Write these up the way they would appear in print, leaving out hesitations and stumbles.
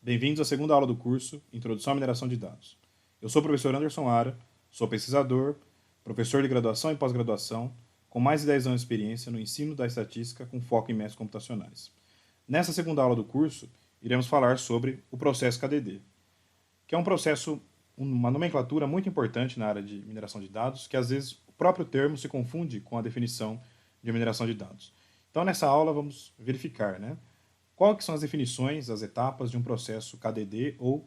Bem-vindos à segunda aula do curso Introdução à Mineração de Dados. Eu sou o professor Anderson Ara, sou pesquisador, professor de graduação e pós-graduação, com mais de 10 anos de experiência no ensino da estatística com foco em métodos computacionais. Nessa segunda aula do curso, iremos falar sobre o processo KDD, que é um processo, uma nomenclatura muito importante na área de mineração de dados, que às vezes o próprio termo se confunde com a definição de mineração de dados. Então, nessa aula, vamos verificar, quais são as definições, as etapas de um processo KDD ou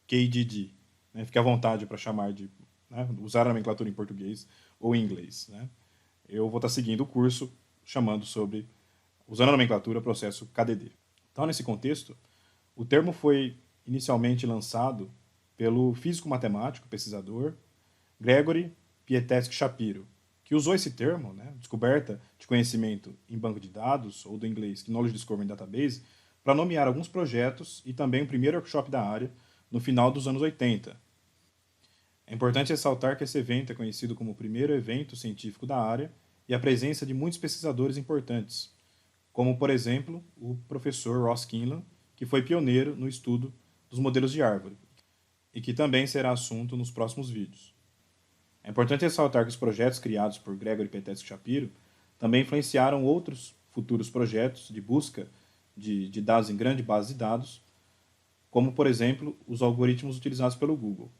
KDD. Fique à vontade para chamar de, usar a nomenclatura em português ou em inglês. Eu vou estar seguindo o curso chamando sobre, usando a nomenclatura, processo KDD. Então, nesse contexto, o termo foi inicialmente lançado pelo físico-matemático, pesquisador, Gregory Pietetsky-Shapiro, que usou esse termo, descoberta de conhecimento em banco de dados, ou do inglês Knowledge Discovery Database, para nomear alguns projetos e também o primeiro workshop da área no final dos anos 80. É importante ressaltar que esse evento é conhecido como o primeiro evento científico da área e a presença de muitos pesquisadores importantes, como, por exemplo, o professor Ross Kinlan, que foi pioneiro no estudo dos modelos de árvore, e que também será assunto nos próximos vídeos. É importante ressaltar que os projetos criados por Gregory Pietetsky-Shapiro também influenciaram outros futuros projetos de busca de dados em grande base de dados, como, por exemplo, os algoritmos utilizados pelo Google.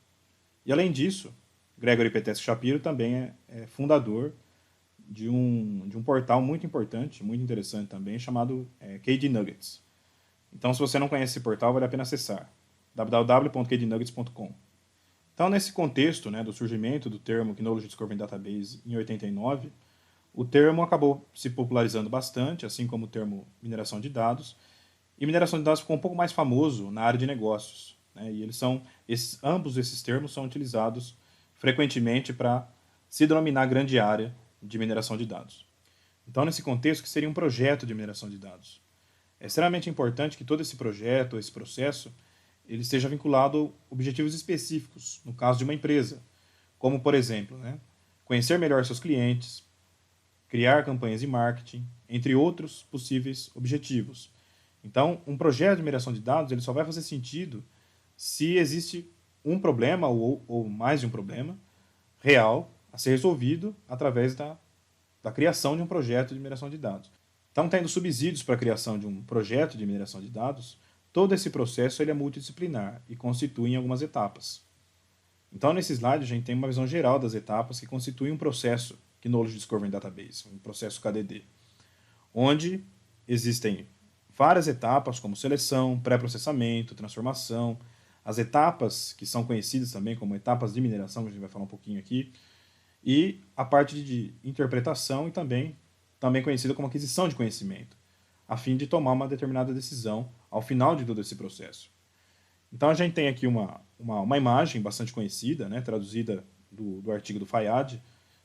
E, além disso, Gregory Pietetsky-Shapiro também é fundador de um portal muito importante, muito interessante também, chamado KD Nuggets. Então, se você não conhece esse portal, vale a pena acessar www.kdnuggets.com. Então, nesse contexto do surgimento do termo Knowledge Discovery Database em 89, o termo acabou se popularizando bastante, assim como o termo mineração de dados, e mineração de dados ficou um pouco mais famoso na área de negócios. E ambos esses termos são utilizados frequentemente para se denominar a grande área de mineração de dados. Então, nesse contexto, que seria um projeto de mineração de dados? É extremamente importante que todo esse projeto, esse processo, ele esteja vinculado a objetivos específicos, no caso de uma empresa, como, por exemplo, conhecer melhor seus clientes, criar campanhas de marketing, entre outros possíveis objetivos. Então, um projeto de mineração de dados ele só vai fazer sentido se existe um problema ou mais de um problema real a ser resolvido através da criação de um projeto de mineração de dados. Então, tendo subsídios para a criação de um projeto de mineração de dados, todo esse processo ele é multidisciplinar e constitui em algumas etapas. Então, nesse slide, a gente tem uma visão geral das etapas que constituem um processo Knowledge Discovery Database, um processo KDD, onde existem várias etapas, como seleção, pré-processamento, transformação, as etapas que são conhecidas também como etapas de mineração, que a gente vai falar um pouquinho aqui, e a parte de interpretação e também conhecida como aquisição de conhecimento, a fim de tomar uma determinada decisão ao final de todo esse processo. Então, a gente tem aqui uma imagem bastante conhecida, traduzida do artigo do Fayad,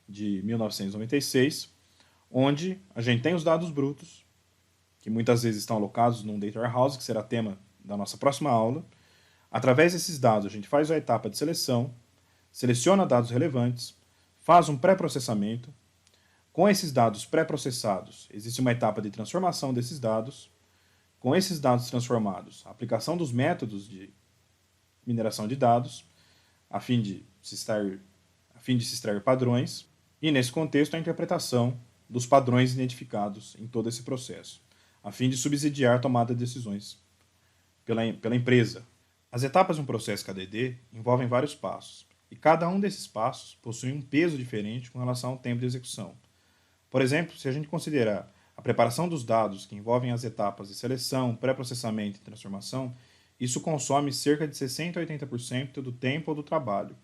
de 1996, onde a gente tem os dados brutos, que muitas vezes estão alocados num data warehouse, que será tema da nossa próxima aula. Através desses dados, a gente faz a etapa de seleção, seleciona dados relevantes, faz um pré-processamento. Com esses dados pré-processados, existe uma etapa de transformação desses dados. Com esses dados transformados, a aplicação dos métodos de mineração de dados, a fim de se extrair padrões, e nesse contexto a interpretação dos padrões identificados em todo esse processo, a fim de subsidiar a tomada de decisões pela empresa. As etapas de um processo KDD envolvem vários passos, e cada um desses passos possui um peso diferente com relação ao tempo de execução. Por exemplo, se a gente considerar a preparação dos dados, que envolvem as etapas de seleção, pré-processamento e transformação, isso consome cerca de 60% a 80% do tempo ou do trabalho.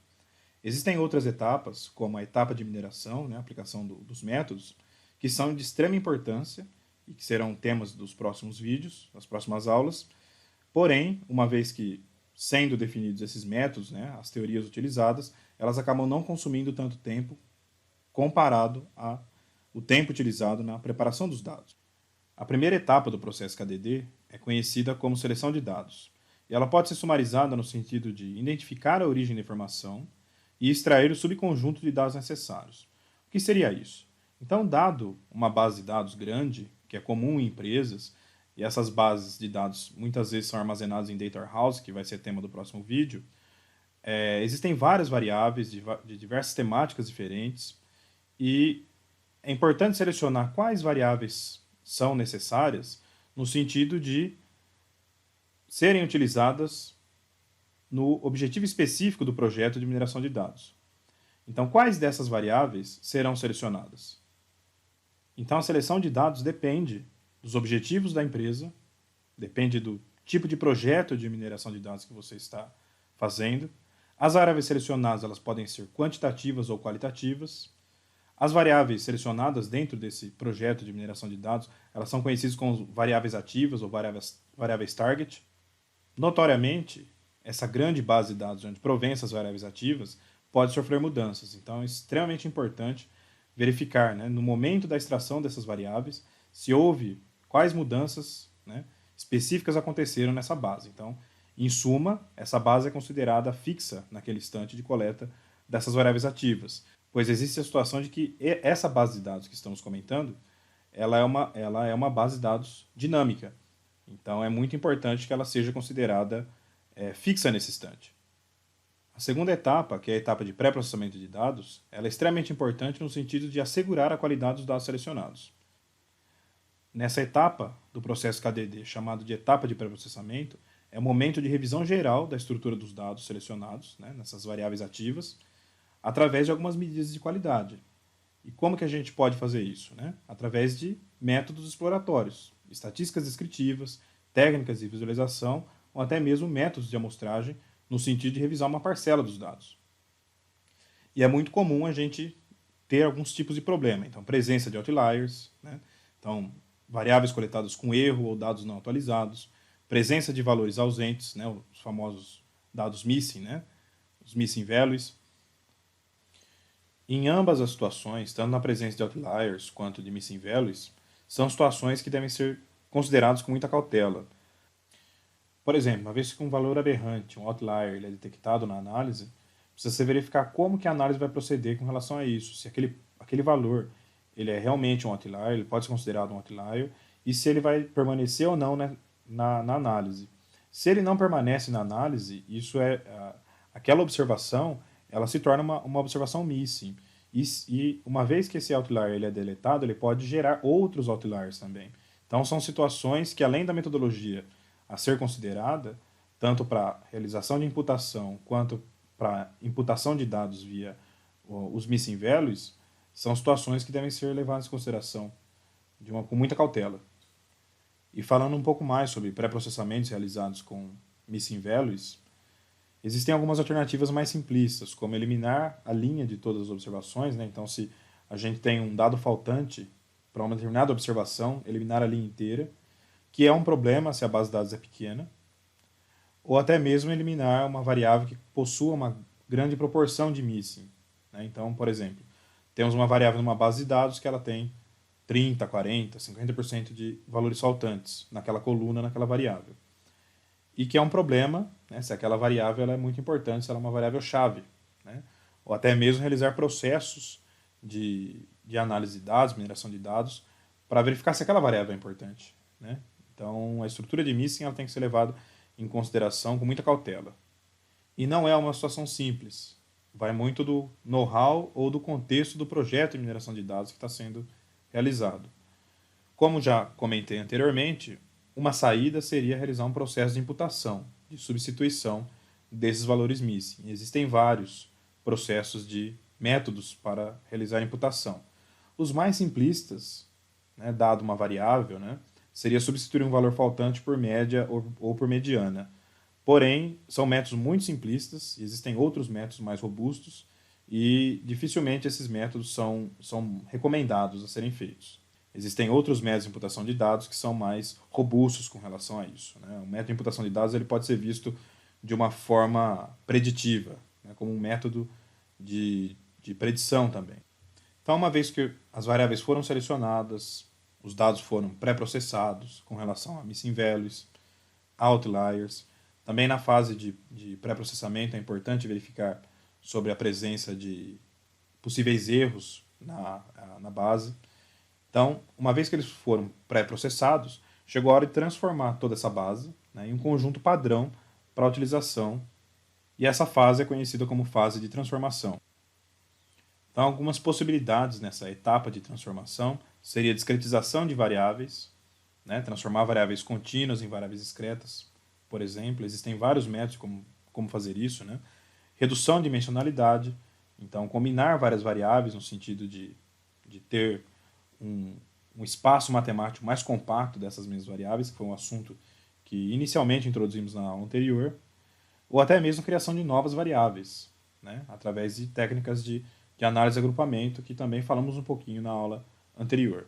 Existem outras etapas, como a etapa de mineração, a aplicação dos métodos, que são de extrema importância e que serão temas dos próximos vídeos, das próximas aulas. Porém, uma vez que sendo definidos esses métodos, as teorias utilizadas, elas acabam não consumindo tanto tempo comparado ao tempo utilizado na preparação dos dados. A primeira etapa do processo KDD é conhecida como seleção de dados, e ela pode ser sumarizada no sentido de identificar a origem da informação e extrair o subconjunto de dados necessários. O que seria isso? Então, dado uma base de dados grande, que é comum em empresas, e essas bases de dados muitas vezes são armazenadas em data warehouse, que vai ser tema do próximo vídeo, existem várias variáveis de diversas temáticas diferentes, e é importante selecionar quais variáveis são necessárias no sentido de serem utilizadas no objetivo específico do projeto de mineração de dados. Então, quais dessas variáveis serão selecionadas? Então, a seleção de dados depende dos objetivos da empresa, depende do tipo de projeto de mineração de dados que você está fazendo. As variáveis selecionadas elas podem ser quantitativas ou qualitativas. As variáveis selecionadas dentro desse projeto de mineração de dados, elas são conhecidas como variáveis ativas ou variáveis target. Notoriamente, essa grande base de dados onde provém essas variáveis ativas pode sofrer mudanças. Então, é extremamente importante verificar, né, no momento da extração dessas variáveis, se houve quais mudanças, né, específicas aconteceram nessa base. Então, em suma, essa base é considerada fixa naquele instante de coleta dessas variáveis ativas, pois existe a situação de que essa base de dados que estamos comentando, ela é uma base de dados dinâmica. Então, é muito importante que ela seja considerada fixa nesse instante. A segunda etapa, que é a etapa de pré-processamento de dados, ela é extremamente importante no sentido de assegurar a qualidade dos dados selecionados. Nessa etapa do processo KDD, chamado de etapa de pré-processamento, é o momento de revisão geral da estrutura dos dados selecionados, né, nessas variáveis ativas, através de algumas medidas de qualidade. E como que a gente pode fazer isso? Né? Através de métodos exploratórios, estatísticas descritivas, técnicas de visualização ou até mesmo métodos de amostragem no sentido de revisar uma parcela dos dados. E é muito comum a gente ter alguns tipos de problema. Então, presença de outliers, né? Então, variáveis coletadas com erro ou dados não atualizados, presença de valores ausentes, né? Os famosos dados missing, né? Os missing values. Em ambas as situações, tanto na presença de outliers quanto de missing values, são situações que devem ser consideradas com muita cautela. Por exemplo, uma vez que um valor aberrante, um outlier, ele é detectado na análise, precisa se verificar como que a análise vai proceder com relação a isso. Se aquele valor ele é realmente um outlier, ele pode ser considerado um outlier, e se ele vai permanecer ou não, né, na análise. Se ele não permanece na análise, aquela observação ela se torna uma observação missing. E uma vez que esse outlier ele é deletado, ele pode gerar outros outliers também. Então são situações que, além da metodologia a ser considerada, tanto para realização de imputação quanto para imputação de dados via os missing values, são situações que devem ser levadas em consideração com muita cautela. E falando um pouco mais sobre pré-processamentos realizados com missing values, existem algumas alternativas mais simplistas, como eliminar a linha de todas as observações, né? Então, se a gente tem um dado faltante para uma determinada observação, eliminar a linha inteira, que é um problema se a base de dados é pequena, ou até mesmo eliminar uma variável que possua uma grande proporção de missing, né? Então, por exemplo, temos uma variável numa base de dados que ela tem 30, 40, 50% de valores faltantes naquela coluna, naquela variável. E que é um problema, né, se aquela variável ela é muito importante, se ela é uma variável-chave. Né? Ou até mesmo realizar processos de análise de dados, mineração de dados, para verificar se aquela variável é importante. Né? Então, a estrutura de missing ela tem que ser levada em consideração com muita cautela. E não é uma situação simples. Vai muito do know-how ou do contexto do projeto de mineração de dados que está sendo realizado. Como já comentei anteriormente, uma saída seria realizar um processo de imputação, de substituição desses valores missing. Existem vários processos de métodos para realizar a imputação. Os mais simplistas, né, dado uma variável, né, seria substituir um valor faltante por média ou por mediana. Porém, são métodos muito simplistas, existem outros métodos mais robustos e dificilmente esses métodos são recomendados a serem feitos. Existem outros métodos de imputação de dados que são mais robustos com relação a isso. Né? O método de imputação de dados ele pode ser visto de uma forma preditiva, né? Como um método de predição também. Então, uma vez que as variáveis foram selecionadas, os dados foram pré-processados com relação a missing values, outliers, também na fase de pré-processamento é importante verificar sobre a presença de possíveis erros na base. Então, uma vez que eles foram pré-processados, chegou a hora de transformar toda essa base, né, em um conjunto padrão para a utilização, e essa fase é conhecida como fase de transformação. Então, algumas possibilidades nessa etapa de transformação seria a discretização de variáveis, né, transformar variáveis contínuas em variáveis discretas, por exemplo. Existem vários métodos como fazer isso, né? Redução de dimensionalidade, então combinar várias variáveis no sentido de ter um espaço matemático mais compacto dessas mesmas variáveis, que foi um assunto que inicialmente introduzimos na aula anterior, ou até mesmo criação de novas variáveis, né, através de técnicas de análise de agrupamento, que também falamos um pouquinho na aula anterior.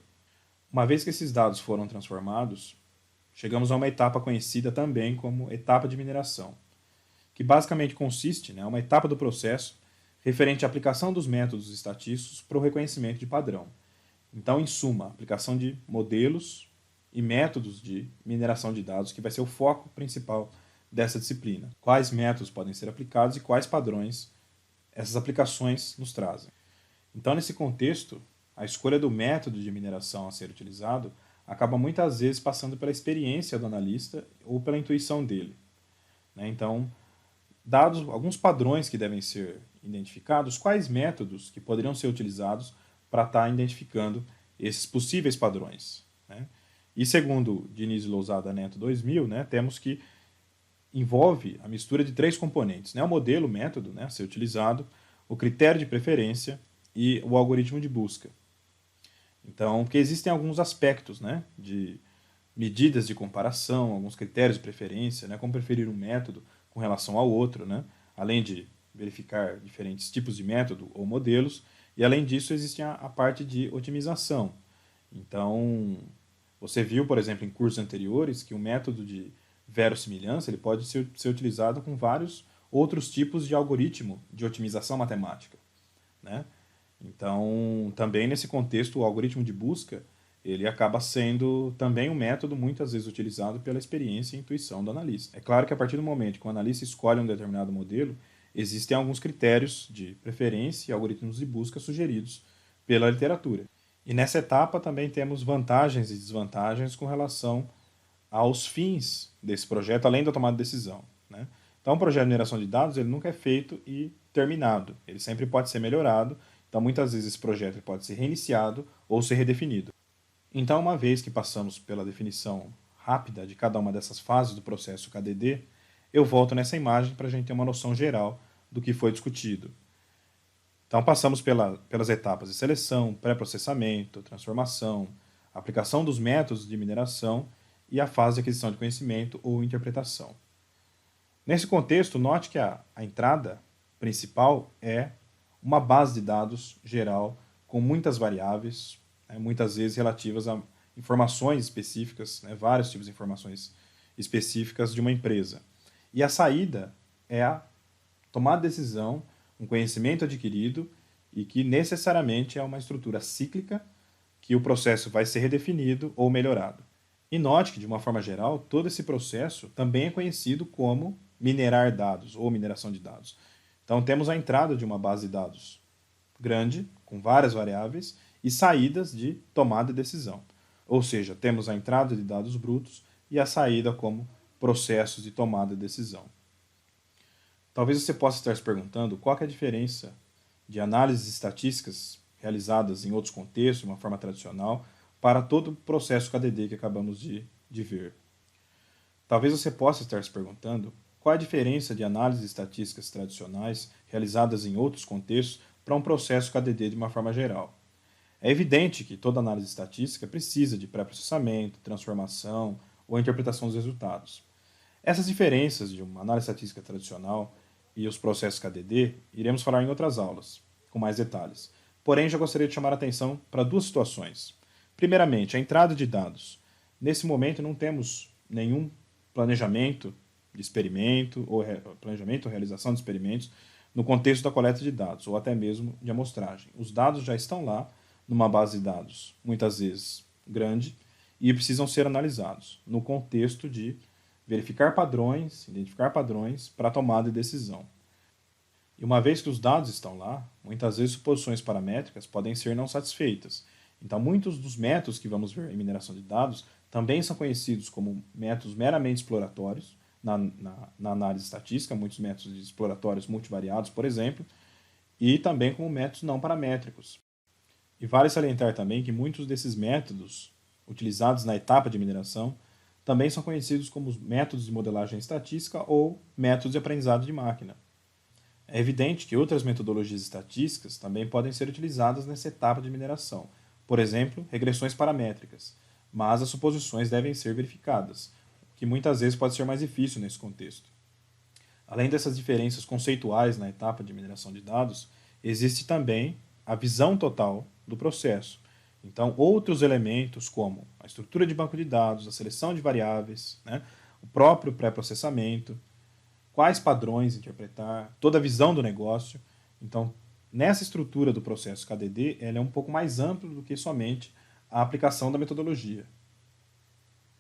Uma vez que esses dados foram transformados, chegamos a uma etapa conhecida também como etapa de mineração, que basicamente consiste, né, uma etapa do processo referente à aplicação dos métodos estatísticos para o reconhecimento de padrão. Então, em suma, a aplicação de modelos e métodos de mineração de dados, que vai ser o foco principal dessa disciplina. Quais métodos podem ser aplicados e quais padrões essas aplicações nos trazem. Então, nesse contexto, a escolha do método de mineração a ser utilizado acaba muitas vezes passando pela experiência do analista ou pela intuição dele, né? Então, dados alguns padrões que devem ser identificados, quais métodos que poderiam ser utilizados para estar identificando esses possíveis padrões, né? E segundo Diniz e Lousada Neto 2000, né, temos que envolve a mistura de três componentes, né? O modelo, o método, né, a ser utilizado, o critério de preferência e o algoritmo de busca. Então, porque existem alguns aspectos, né, de medidas de comparação, alguns critérios de preferência, né, como preferir um método com relação ao outro, né, além de verificar diferentes tipos de método ou modelos, e além disso existe a parte de otimização. Então, você viu, por exemplo, em cursos anteriores, que o método de verossimilhança ele pode ser utilizado com vários outros tipos de algoritmo de otimização matemática, né? Então, também nesse contexto, o algoritmo de busca ele acaba sendo também um método muitas vezes utilizado pela experiência e intuição do analista. É claro que a partir do momento que o analista escolhe um determinado modelo, existem alguns critérios de preferência e algoritmos de busca sugeridos pela literatura. E nessa etapa também temos vantagens e desvantagens com relação aos fins desse projeto, além da tomada de decisão, né? Então, o projeto de mineração de dados ele nunca é feito e terminado. Ele sempre pode ser melhorado. Então, muitas vezes esse projeto pode ser reiniciado ou ser redefinido. Então, uma vez que passamos pela definição rápida de cada uma dessas fases do processo KDD, eu volto nessa imagem para a gente ter uma noção geral do que foi discutido. Então, passamos pelas etapas de seleção, pré-processamento, transformação, aplicação dos métodos de mineração e a fase de aquisição de conhecimento ou interpretação. Nesse contexto, note que a entrada principal é uma base de dados geral com muitas variáveis, né, muitas vezes relativas a informações específicas, né, vários tipos de informações específicas de uma empresa. E a saída é a tomada de decisão, um conhecimento adquirido e que necessariamente é uma estrutura cíclica que o processo vai ser redefinido ou melhorado. E note que, de uma forma geral, todo esse processo também é conhecido como minerar dados ou mineração de dados. Então, temos a entrada de uma base de dados grande, com várias variáveis, e saídas de tomada de decisão. Ou seja, temos a entrada de dados brutos e a saída como processos de tomada de decisão. Talvez você possa estar se perguntando qual é a diferença de análises estatísticas realizadas em outros contextos, de uma forma tradicional, para todo o processo KDD que acabamos de ver. Talvez você possa estar se perguntando qual a diferença de análises estatísticas tradicionais realizadas em outros contextos para um processo KDD de uma forma geral. É evidente que toda análise estatística precisa de pré-processamento, transformação ou interpretação dos resultados. Essas diferenças de uma análise estatística tradicional e os processos KDD iremos falar em outras aulas, com mais detalhes. Porém, já gostaria de chamar a atenção para duas situações. Primeiramente, a entrada de dados. Nesse momento não temos nenhum planejamento de experimento ou planejamento ou realização de experimentos no contexto da coleta de dados ou até mesmo de amostragem. Os dados já estão lá numa base de dados, muitas vezes grande, e precisam ser analisados no contexto de verificar padrões, identificar padrões para a tomada de decisão. E uma vez que os dados estão lá, muitas vezes suposições paramétricas podem ser não satisfeitas. Então, muitos dos métodos que vamos ver em mineração de dados também são conhecidos como métodos meramente exploratórios na análise estatística, muitos métodos exploratórios multivariados, por exemplo, e também como métodos não paramétricos. E vale salientar também que muitos desses métodos utilizados na etapa de mineração também são conhecidos como métodos de modelagem estatística ou métodos de aprendizado de máquina. É evidente que outras metodologias estatísticas também podem ser utilizadas nessa etapa de mineração, por exemplo, regressões paramétricas, mas as suposições devem ser verificadas, o que muitas vezes pode ser mais difícil nesse contexto. Além dessas diferenças conceituais na etapa de mineração de dados, existe também a visão total do processo. Então, outros elementos como a estrutura de banco de dados, a seleção de variáveis, né, o próprio pré-processamento, quais padrões interpretar, toda a visão do negócio. Então, nessa estrutura do processo KDD, ela é um pouco mais ampla do que somente a aplicação da metodologia.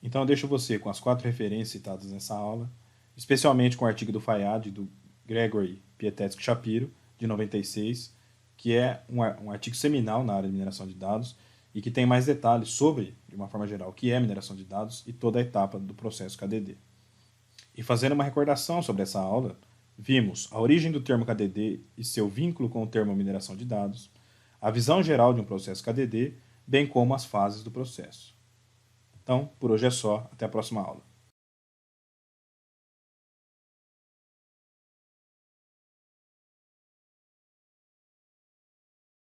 Então, eu deixo você com as 4 referências citadas nessa aula, especialmente com o artigo do Fayad e do Gregory Pietetzky-Shapiro, de 96, que é um artigo seminal na área de mineração de dados e que tem mais detalhes sobre, de uma forma geral, o que é mineração de dados e toda a etapa do processo KDD. E fazendo uma recordação sobre essa aula, vimos a origem do termo KDD e seu vínculo com o termo mineração de dados, a visão geral de um processo KDD, bem como as fases do processo. Então, por hoje é só. Até a próxima aula.